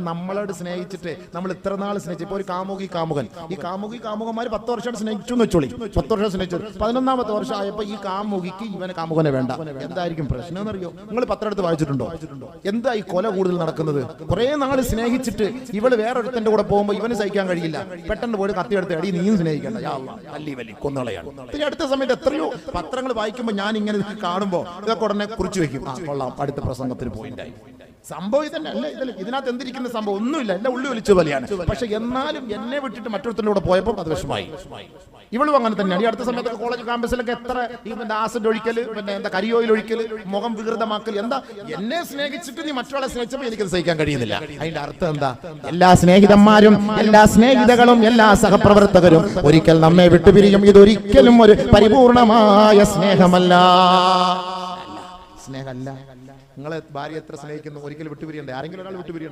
നമ്മളോട് സ്നേഹിച്ചിട്ട് നമ്മൾ ഇത്ര നാൾ സ്നേഹിച്ചു. ഇപ്പോൾ ഒരു കാമുകൻ ഈ കാമുകന്മാർ 10 വർഷം സ്നേഹിച്ചു എന്ന് വെച്ചോളി. 10 വർഷം സ്നേഹിച്ചു, 11ാമത്തെ വർഷം ആയപ്പോൾ ഈ കാമുകിക്ക് കാമുകനെ വേണ്ട. എന്തായിരിക്കും പ്രശ്നം എന്നറിയോ? നിങ്ങൾ പത്രമെടുത്ത് വായിച്ചിട്ടുണ്ടോ? എന്താ ഈ കൊല കൂടുതൽ നടക്കുന്നത്? കുറെ നാൾ സ്നേഹിച്ചിട്ട് ഇവള് വേറൊരുത്തന്റെ കൂടെ പോകുമ്പോൾ ഇവന് സഹിക്കാൻ കഴിയില്ല, പെട്ടെന്ന് പോയി കത്തിയെടുത്ത് അടി നീയും സ്നേഹിക്കണ്ട, കൊന്നളയാണ്. അടുത്ത സമയത്ത് എത്രയോ പത്രങ്ങൾ വായിക്കുമ്പോൾ ഞാൻ ഇങ്ങനെ കാണുമ്പോൾ ഇതൊക്കെ ഉടനെ കുറിച്ച് വെക്കും. കൊള്ളാം, അടുത്ത പ്രസംഗത്തിന് പോയിന്റായി. സംഭവം തന്നെ അല്ല. ഇതിനകത്ത് എന്തിരിക്കുന്ന സംഭവം ഒന്നുമില്ല, എന്നെ ഉള്ളി ഒലിച്ച പോലെയാണ്. പക്ഷെ എന്നാലും എന്നെ വിട്ടിട്ട് മറ്റൊരുത്തൻ്റെ കൂടെ പോയപ്പോൾ അത് വിഷമായി. ഇവളും അങ്ങനെ തന്നെയാണ്. ഈ അടുത്ത സമയത്തൊക്കെ കോളേജ് ക്യാമ്പസിലൊക്കെ എത്ര ആസിഡ് ഒഴിക്കൽ, എന്താ കരിയോയിൽ ഒഴിക്കൽ, മുഖം വികൃതമാക്കൽ. എന്താ, എന്നെ സ്നേഹിച്ചിട്ട് നീ മറ്റൊരാളെ സ്നേഹിച്ചപ്പോൾ എനിക്കത് സഹിക്കാൻ കഴിയുന്നില്ല. അതിന്റെ അർത്ഥം എന്താ? എല്ലാ സ്നേഹിതന്മാരും, എല്ലാ സ്നേഹിതകളും, എല്ലാ സഹപ്രവർത്തകരും ഒരിക്കൽ നമ്മെ വിട്ടുപിരിയും. ഇതൊരിക്കലും ഒരു പരിപൂർണമായ സ്നേഹമല്ല. നിങ്ങളെ ഭാര്യ എത്ര സ്നേഹിക്കുന്നു, ഒരിക്കലും വിട്ടുപിരിയണ്ടേ? ആരെങ്കിലും ഒരാൾ വിട്ടുപിരിയണ്ട.